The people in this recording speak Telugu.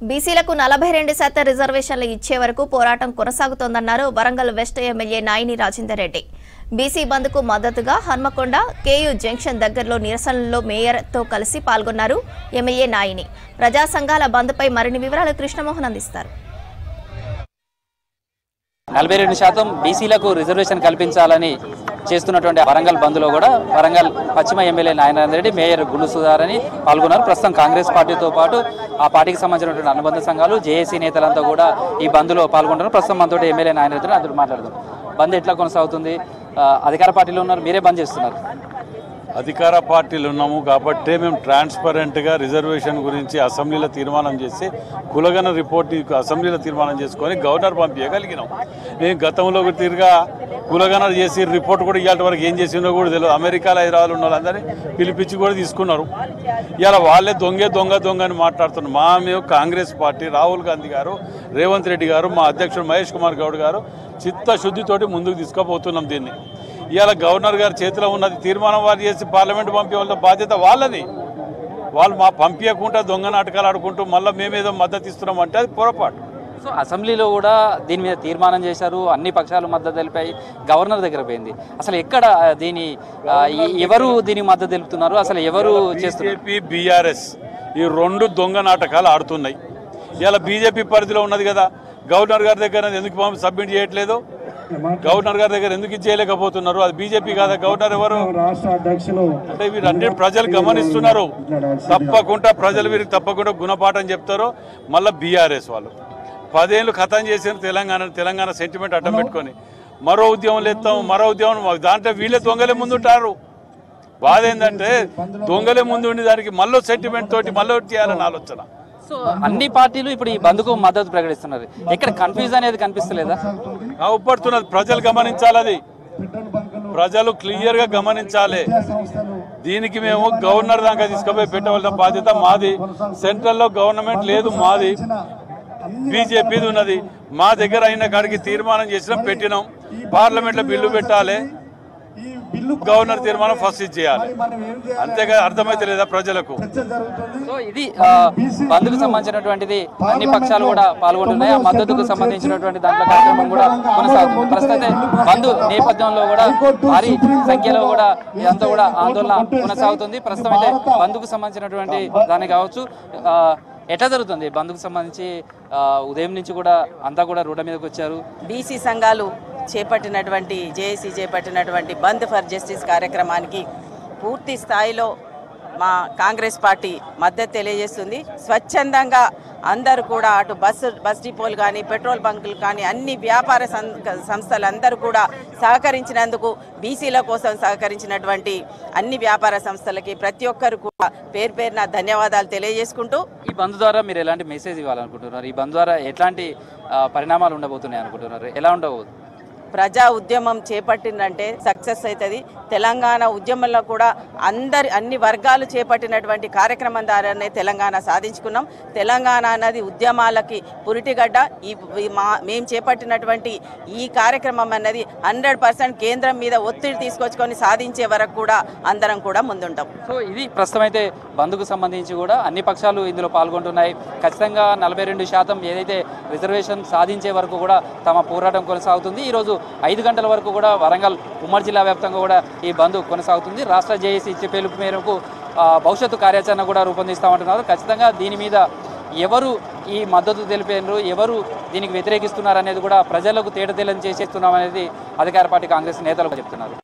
బీసీలకు 42% రిజర్వేషన్లు ఇచ్చే వరకు పోరాటం కొనసాగుతోందన్నారు Warangal west MLA Naini Rajender Reddy. BC బంద్కు మద్దతుగా హన్మకొండ కేయూ జంక్షన్ దగ్గరలో నిరసనలో మేయర్తో కలిసి పాల్గొన్నారు ఎమ్మెల్యే నాయిని. ప్రజా సంఘాల బంద్పై మరిన్ని వివరాలు కృష్ణమోహన్ అందిస్తారు. 42% బీసీలకు రిజర్వేషన్ కల్పించాలని చేస్తున్నటువంటి వరంగల్ బంద్లో కూడా వరంగల్ పశ్చిమ ఎమ్మెల్యే నాయనరేందర్ రెడ్డి, మేయర్ గుండు సుధారని పాల్గొన్నారు. ప్రస్తుతం కాంగ్రెస్ పార్టీతో పాటు ఆ పార్టీకి సంబంధించినటువంటి అనుబంధ సంఘాలు, జేఏసీ నేతలంతా కూడా ఈ బంద్లో పాల్గొంటున్నారు. ప్రస్తుతం మనతో ఎమ్మెల్యే నాయనరేందర్ రెడ్డి అందరూ మాట్లాడుతున్నారు. బంద్ ఎట్లా కొనసాగుతుంది? అధికార పార్టీలో ఉన్నారు, మీరే బంద్ చేస్తున్నారు. అధికార పార్టీలు ఉన్నాము కాబట్టి మేము ట్రాన్స్పరెంట్గా రిజర్వేషన్ గురించి అసెంబ్లీలో తీర్మానం చేసి కులగన రిపోర్ట్ అసెంబ్లీలో తీర్మానం చేసుకొని గవర్నర్ పంపించగలిగినాం. మేము గతంలో తిరిగా కులగన చేసి రిపోర్ట్ కూడా ఇవాళ వరకు ఏం చేసిందో కూడా తెలియదు. అమెరికాలో హైదరాబాద్ ఉన్న వాళ్ళందరినీ పిలిపించి కూడా తీసుకున్నారు. ఇవాళ వాళ్ళే దొంగ అని మాట్లాడుతున్నారు. మేము కాంగ్రెస్ పార్టీ, రాహుల్ గాంధీ గారు, రేవంత్ రెడ్డి గారు, మా అధ్యక్షుడు మహేష్ కుమార్ గౌడ్ గారు చిత్తశుద్ధితోటి ముందుకు తీసుకుపోతున్నాం. దీన్ని ఇవాళ గవర్నర్ గారి చేతిలో ఉన్నది. తీర్మానం వారు చేసి పార్లమెంట్ పంపే బాధ్యత వాళ్ళది. వాళ్ళు మా పంపించకుండా దొంగ నాటకాలు ఆడుకుంటూ మళ్ళీ మేమేదో మద్దతు ఇస్తున్నాం అంటే అది పొరపాటు. సో అసెంబ్లీలో కూడా దీని మీద తీర్మానం చేశారు, అన్ని పక్షాలు మద్దతు తెలిపాయి, గవర్నర్ దగ్గర పోయింది. అసలు ఎక్కడ ఎవరు దీనికి మద్దతు తెలుపుతున్నారు? అసలు ఎవరు చేస్తున్నారు? బీజేపీ, బీఆర్ఎస్ ఈ రెండు దొంగ నాటకాలు ఆడుతున్నాయి. ఇవాళ బీజేపీ పరిధిలో ఉన్నది కదా, గవర్నర్ గారి దగ్గర ఎందుకు సబ్మిట్ చేయట్లేదు? గవర్నర్ గారి దగ్గర ఎందుకు చేయలేకపోతున్నారు? అది బీజేపీ కాదా? గవర్నర్ ఎవరు? అంటే వీరన్నీ ప్రజలు గమనిస్తున్నారు. తప్పకుండా ప్రజలు వీరికి తప్పకుండా గుణపాఠం చెప్తారు. మళ్ళీ బీఆర్ఎస్ వాళ్ళు 10 ఏళ్ళు ఖతం చేసిన తెలంగాణ సెంటిమెంట్ అడ్డం పెట్టుకొని మరో ఉద్యమం లేస్తాం, మరో ఉద్యమం. దాంట్లో వీళ్ళే దొంగలే ముందుంటారు. బాధ ఏంటంటే దొంగలే ముందు ఉండి దానికి మళ్ళీ సెంటిమెంట్ తోటి మళ్ళీ చేయాలని ఆలోచన. సో అన్ని పార్టీలు ఇప్పుడు ఈ బంద్కు మద్దతు ప్రకటిస్తున్నారు. ఇక్కడ కన్ఫ్యూజ్ అనేది కనిపిస్తలేదా? అవుపడుతున్నది. ప్రజలు గమనించాలి. అది ప్రజలు క్లియర్ గా గమనించాలి. దీనికి మేము గవర్నర్ దాకా తీసుకుపోయి పెట్టవలసిన బాధ్యత మాది. సెంట్రల్లో గవర్నమెంట్ లేదు, మాది బీజేపీది ఉన్నది. మా దగ్గర అయిన కాడికి తీర్మానం చేసినాం, పెట్టినాం. పార్లమెంట్ లో బిల్లు పెట్టాలి, గవర్నర్ తీర్మానం ఫస్ట్ చేయాలి. అంతేగా అర్థమైతే లేదా ప్రజలకు? సో ఇది బంద్కు సంబంధించినటువంటిది. అన్ని పక్షాలు కూడా పాల్గొంటున్నాయి. ఆ మద్దతుకు సంబంధించినటువంటి దాంట్లో కార్యక్రమం కూడా కొనసాగుతుంది. ప్రస్తుతం బంద్ నేపథ్యంలో కూడా భారీ సంఖ్యలో కూడా ఇదంతా కూడా ఆందోళన కొనసాగుతుంది. ప్రస్తుతం అయితే బంద్కు సంబంధించినటువంటి దాన్ని కావచ్చు ఎట్లా జరుగుతుంది? బంద్కు సంబంధించి ఉదయం నుంచి కూడా అంతా కూడా రోడ్ల మీదకి వచ్చారు. బీసీ సంఘాలు చేపట్టినటువంటి, జేఏసీ చేపట్టినటువంటి బంద్ ఫర్ జస్టిస్ కార్యక్రమానికి పూర్తి స్థాయిలో మా కాంగ్రెస్ పార్టీ మద్దతు తెలియజేస్తుంది. స్వచ్ఛందంగా అందరూ కూడా అటు బస్ డిపోలు కానీ, పెట్రోల్ బంకులు కానీ, అన్ని వ్యాపార సంస్థలు అందరూ కూడా సహకరించినందుకు, బీసీల కోసం సహకరించినటువంటి అన్ని వ్యాపార సంస్థలకి ప్రతి ఒక్కరు కూడా పేరున ధన్యవాదాలు తెలియజేసుకుంటూ, ఈ బంద్ ద్వారా మీరు ఎలాంటి మెసేజ్ ఇవ్వాలనుకుంటున్నారు? ఈ బంద్ ద్వారా ఎట్లాంటి పరిణామాలు ఉండబోతున్నాయి అనుకుంటున్నారు? ఎలా ఉండబోతుంది? ప్రజా ఉద్యమం చేపట్టిందంటే సక్సెస్ అవుతుంది. తెలంగాణ ఉద్యమంలో కూడా అన్ని వర్గాలు చేపట్టినటువంటి కార్యక్రమం ద్వారానే తెలంగాణ సాధించుకున్నాం. తెలంగాణ అన్నది ఉద్యమాలకి పురిటిగడ్డ. మేము చేపట్టినటువంటి ఈ కార్యక్రమం అన్నది 100% కేంద్రం మీద ఒత్తిడి తీసుకొచ్చుకొని సాధించే వరకు కూడా అందరం కూడా ముందుంటాం. సో ఇది ప్రస్తుతం అయితే బంద్కు సంబంధించి కూడా అన్ని పక్షాలు ఇందులో పాల్గొంటున్నాయి. ఖచ్చితంగా 42% ఏదైతే రిజర్వేషన్ సాధించే వరకు కూడా తమ పోరాటం కొనసాగుతుంది. ఈరోజు 5 గంటల వరకు కూడా వరంగల్ ఉమ్మడి జిల్లా వ్యాప్తంగా కూడా ఈ బంద్ కొనసాగుతుంది. రాష్ట్ర జేఏసీ ఇచ్చే పిలుపు మేరకు భవిష్యత్తు కార్యాచరణ కూడా రూపొందిస్తామంటున్నారు. ఖచ్చితంగా దీని మీద ఎవరు ఈ మద్దతు తెలిపారు, ఎవరు దీనికి వ్యతిరేకిస్తున్నారు అనేది కూడా ప్రజలకు తేటతెల్లం చేసేస్తున్నామనేది అధికార పార్టీ కాంగ్రెస్ నేతలు చెప్తున్నారు.